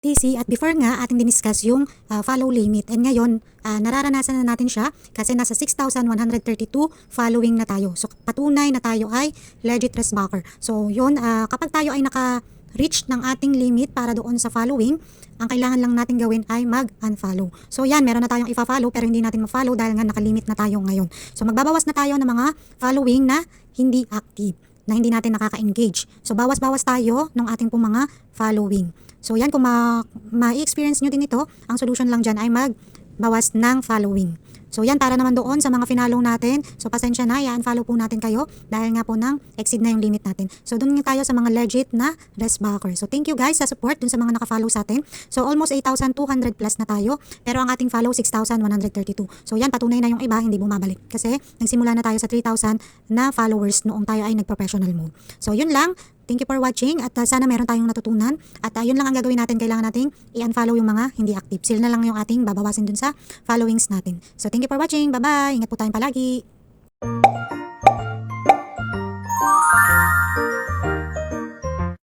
TC at before nga ating diniscuss yung follow limit and ngayon nararanasan na natin siya kasi nasa 6,132 following na tayo. So patunay na tayo ay legit Resbacker. So yun, kapag tayo ay naka-reach ng ating limit para doon sa following, ang kailangan lang natin gawin ay mag-unfollow. So yan, meron na tayong i-follow pero hindi natin ma-follow dahil nga nakalimit na tayo ngayon. So magbabawas na tayo ng mga following na hindi active, na hindi natin nakaka-engage. So bawas-bawas tayo ng ating pong mga following. So yan, kung ma-experience nyo din ito, ang solution lang dyan ay magbawas ng following. So yan, para naman doon sa mga finallow natin. So pasensya na, i-unfollow po natin kayo dahil nga po nang exceed na yung limit natin. So doon nga tayo sa mga legit na Resbacker. So thank you guys sa support dun sa mga nakafollow sa atin. So almost 8,200 plus na tayo. Pero ang ating follow 6,132. So yan, patunay na yung iba hindi bumabalik. Kasi nagsimula na tayo sa 3,000 na followers noong tayo ay nag-professional mode. So yun lang. Thank you for watching at sana meron tayong natutunan. At yun lang ang gagawin natin. Kailangan nating i-unfollow yung mga hindi active. Sila na lang yung ating babawasin dun sa followings natin. So thank you for watching. Bye-bye. Ingat po tayong palagi.